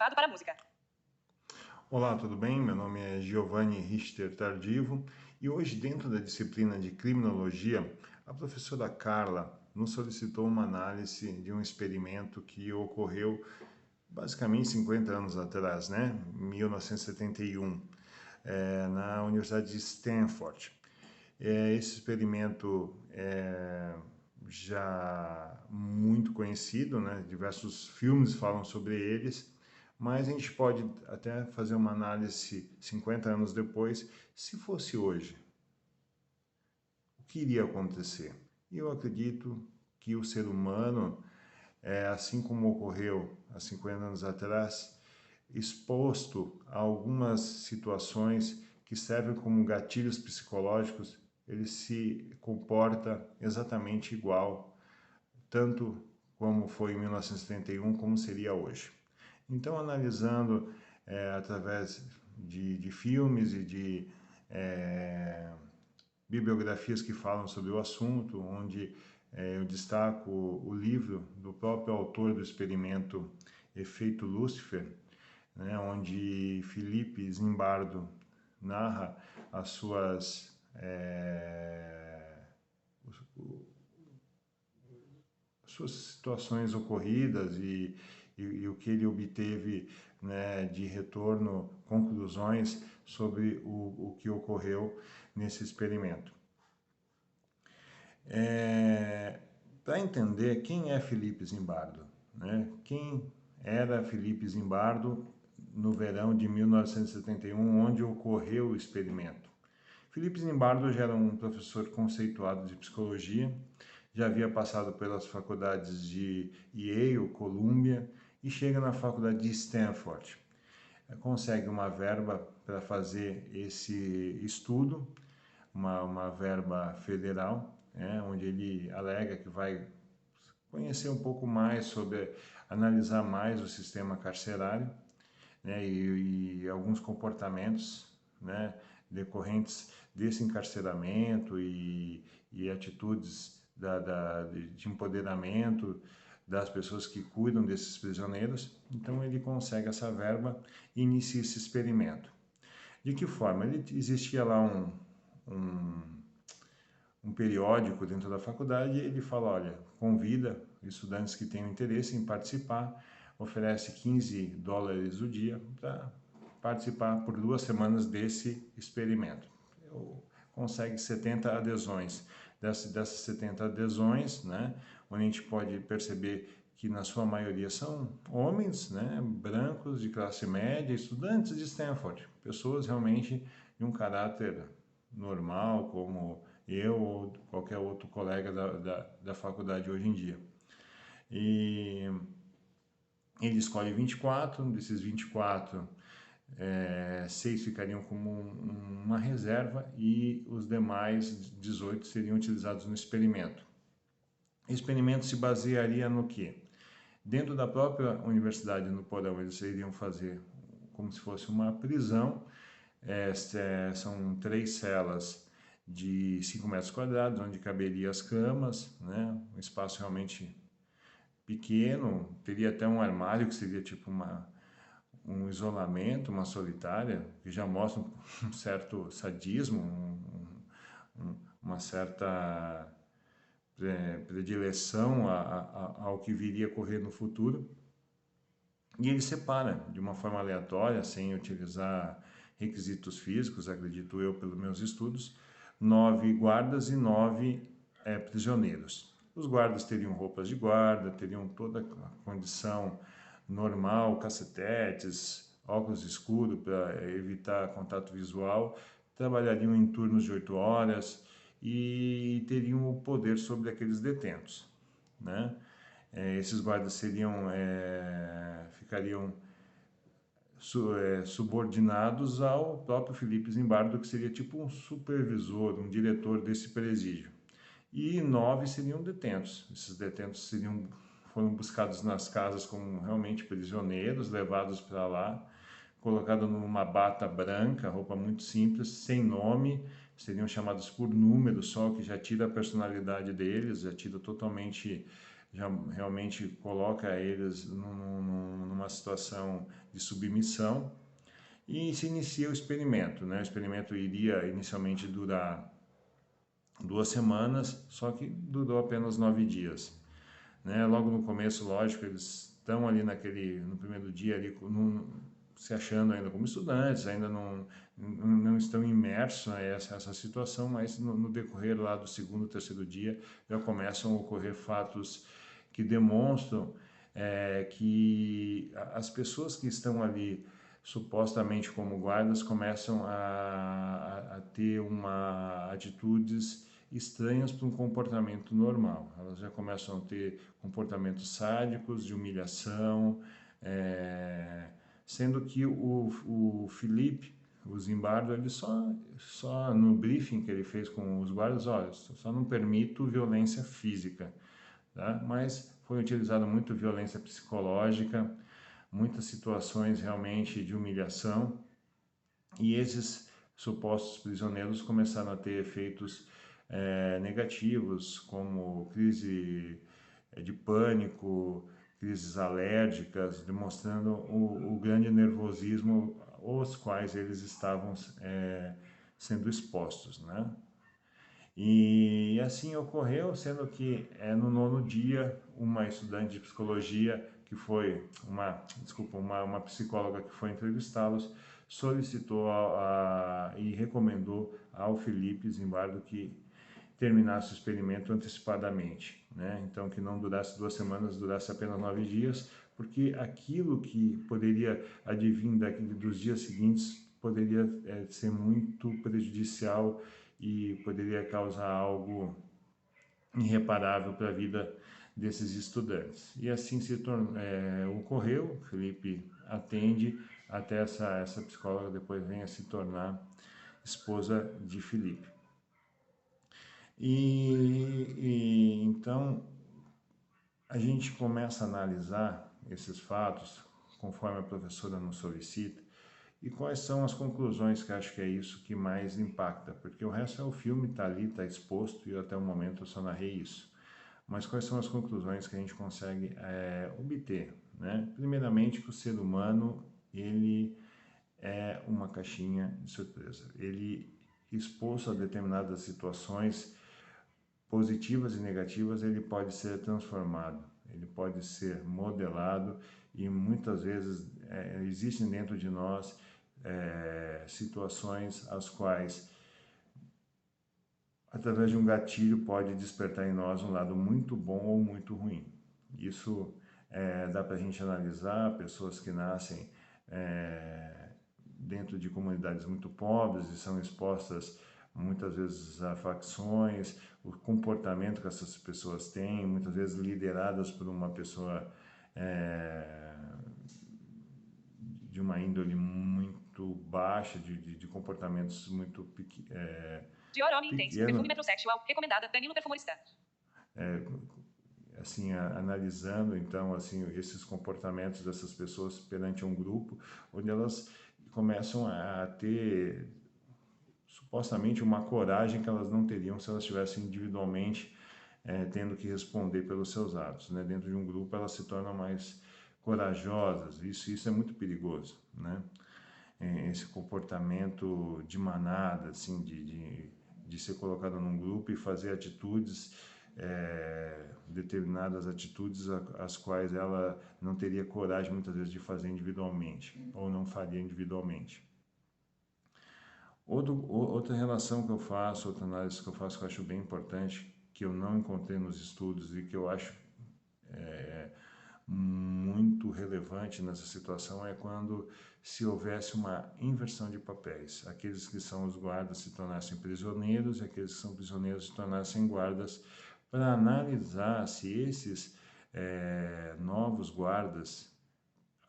ativado para música. Olá, tudo bem? Meu nome é Giovanni Richter Tardivo e hoje, dentro da disciplina de Criminologia, a professora Carla nos solicitou uma análise de um experimento que ocorreu basicamente 50 anos atrás, né? 1971, na Universidade de Stanford. Esse experimento é já muito conhecido, né? Diversos filmes falam sobre eles, mas a gente pode até fazer uma análise 50 anos depois, se fosse hoje, o que iria acontecer? E eu acredito que o ser humano, assim como ocorreu há 50 anos atrás, exposto a algumas situações que servem como gatilhos psicológicos, ele se comporta exatamente igual, tanto como foi em 1971, como seria hoje. Então, analisando através de filmes e de bibliografias que falam sobre o assunto, onde eu destaco o livro do próprio autor do experimento Efeito Lúcifer, né, onde Felipe Zimbardo narra as suas suas situações ocorridas e o que ele obteve, né, de retorno, conclusões sobre o que ocorreu nesse experimento. Para entender quem é Felipe Zimbardo, né? Quem era Felipe Zimbardo no verão de 1971, onde ocorreu o experimento. Felipe Zimbardo já era um professor conceituado de psicologia, já havia passado pelas faculdades de Yale, Columbia e chega na faculdade de Stanford. Consegue uma verba para fazer esse estudo, uma verba federal, onde ele alega que vai conhecer um pouco mais sobre, analisar mais o sistema carcerário, né, e alguns comportamentos, né, decorrentes desse encarceramento e atitudes de empoderamento das pessoas que cuidam desses prisioneiros. Então ele consegue essa verba e inicia esse experimento. De que forma? Existia lá um periódico dentro da faculdade e ele fala, olha, convida estudantes que tenham interesse em participar, oferece $15 o dia para participar por 2 semanas desse experimento. Consegue 70 adesões. Dessas 70 adesões, né, onde a gente pode perceber que na sua maioria são homens, né, brancos de classe média, estudantes de Stanford, pessoas realmente de um caráter normal, como eu ou qualquer outro colega da faculdade hoje em dia. E ele escolhe 24, desses 24, 6 ficariam como uma reserva e os demais 18 seriam utilizados no experimento. O experimento se basearia no quê? Dentro da própria universidade, no porão, eles iriam fazer como se fosse uma prisão. São 3 celas de 5 metros quadrados, onde caberia as camas, né? Um espaço realmente pequeno, teria até um armário que seria tipo um isolamento, uma solitária, que já mostra um certo sadismo, uma certa predileção ao que viria a ocorrer no futuro. E ele separa de uma forma aleatória, sem utilizar requisitos físicos, acredito eu, pelos meus estudos, 9 guardas e 9 prisioneiros. Os guardas teriam roupas de guarda, teriam toda a condição normal, cacetetes, óculos escuros para evitar contato visual, trabalhariam em turnos de 8 horas e teriam o poder sobre aqueles detentos, né? Esses guardas ficariam subordinados ao próprio Felipe Zimbardo, que seria tipo um supervisor, um diretor desse presídio. E 9 seriam detentos. Esses detentos foram buscados nas casas como realmente prisioneiros, levados para lá, colocados numa bata branca, roupa muito simples, sem nome, seriam chamados por número só, que já tira a personalidade deles, já tira totalmente já realmente coloca eles numa situação de submissão e se inicia o experimento, né? O experimento iria inicialmente durar 2 semanas, só que durou apenas 9 dias, né? Logo no começo, lógico, eles estão ali no primeiro dia ali, se achando ainda como estudantes, ainda não estão imersos a essa situação, mas no decorrer lá do segundo, terceiro dia, já começam a ocorrer fatos que demonstram que as pessoas que estão ali supostamente como guardas começam a ter atitudes estranhas para um comportamento normal. Elas já começam a ter comportamentos sádicos, de humilhação, sendo que o Felipe, o Zimbardo, ele só no briefing que ele fez com os guardas, olha, só não permito violência física, tá? Mas foi utilizada muito violência psicológica, muitas situações realmente de humilhação, e esses supostos prisioneiros começaram a ter efeitos negativos, como crise de pânico, crises alérgicas, demonstrando o grande nervosismo aos quais eles estavam sendo expostos, né? E assim ocorreu, sendo que no 9º dia, uma estudante de psicologia, que foi uma psicóloga que foi entrevistá-los, solicitou e recomendou ao Felipe Zimbardo que terminasse o experimento antecipadamente, né? Então que não durasse 2 semanas, durasse apenas 9 dias, porque aquilo que poderia advir dos dias seguintes poderia ser muito prejudicial e poderia causar algo irreparável para a vida desses estudantes. E assim ocorreu, Felipe atende até essa psicóloga depois vem a se tornar esposa de Felipe. E então a gente começa a analisar esses fatos conforme a professora nos solicita. E quais são as conclusões, que acho que é isso que mais impacta, porque o resto é o filme, está ali, está exposto, e até o momento eu só narrei isso. Mas quais são as conclusões que a gente consegue obter, né? Primeiramente, que o ser humano, ele é uma caixinha de surpresa. Ele, exposto a determinadas situações positivas e negativas, ele pode ser transformado, ele pode ser modelado, e muitas vezes existem dentro de nós situações as quais, através de um gatilho, pode despertar em nós um lado muito bom ou muito ruim. Isso dá para a gente analisar pessoas que nascem dentro de comunidades muito pobres e são expostas muitas vezes a facções, o comportamento que essas pessoas têm, muitas vezes lideradas por uma pessoa de uma índole muito baixa, de comportamentos muito Dior Intense, perfume metrosexual, recomendada, Danilo Perfumorista. Assim, analisando então assim esses comportamentos dessas pessoas perante um grupo, onde elas começam a ter supostamente uma coragem que elas não teriam se elas estivessem individualmente tendo que responder pelos seus atos, né? Dentro de um grupo elas se tornam mais corajosas, isso é muito perigoso, né? Esse comportamento de manada, assim, de ser colocado num grupo e fazer atitudes, determinadas atitudes as quais ela não teria coragem muitas vezes de fazer individualmente, ou não faria individualmente. Outra relação que eu faço, outra análise que eu faço que eu acho bem importante, que eu não encontrei nos estudos e que eu acho muito relevante nessa situação, é quando se houvesse uma inversão de papéis. Aqueles que são os guardas se tornassem prisioneiros e aqueles que são prisioneiros se tornassem guardas, para analisar se esses novos guardas,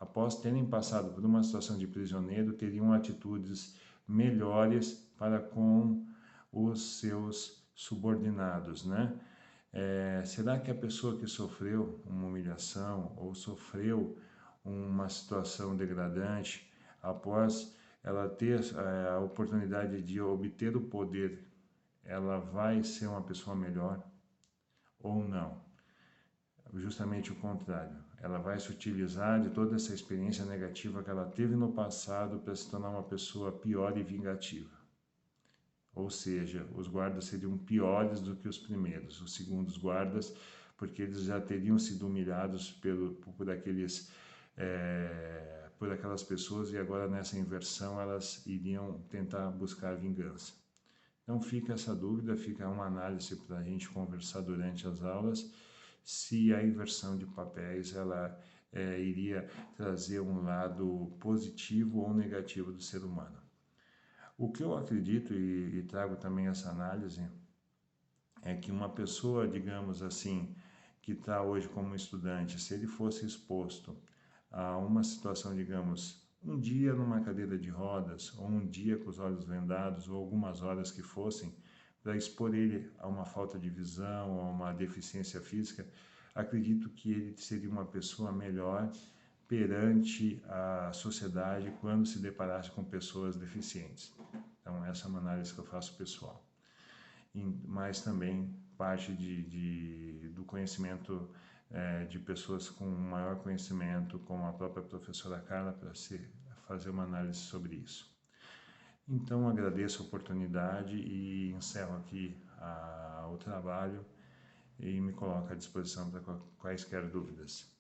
após terem passado por uma situação de prisioneiro, teriam atitudes melhores para com os seus subordinados, né? Será que a pessoa que sofreu uma humilhação ou sofreu uma situação degradante, após ela ter a oportunidade de obter o poder, ela vai ser uma pessoa melhor ou não? justamente o contrário. Ela vai se utilizar de toda essa experiência negativa que ela teve no passado para se tornar uma pessoa pior e vingativa. Ou seja, os guardas seriam piores do que os primeiros, os segundos guardas, porque eles já teriam sido humilhados por aquelas pessoas, e agora nessa inversão elas iriam tentar buscar vingança. Então fica essa dúvida, fica uma análise para a gente conversar durante as aulas, se a inversão de papéis ela iria trazer um lado positivo ou negativo do ser humano. O que eu acredito e trago também essa análise é que uma pessoa, digamos assim, que está hoje como estudante, se ele fosse exposto a uma situação, digamos, um dia numa cadeira de rodas, ou um dia com os olhos vendados, ou algumas horas que fossem, para expor ele a uma falta de visão, a uma deficiência física, acredito que ele seria uma pessoa melhor perante a sociedade quando se deparasse com pessoas deficientes. Então, essa é uma análise que eu faço pessoal. Mas também parte do conhecimento de pessoas com maior conhecimento, como a própria professora Carla, para fazer uma análise sobre isso. Então, agradeço a oportunidade e encerro aqui o trabalho e me coloco à disposição para quaisquer dúvidas.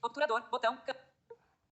Obturador, botão.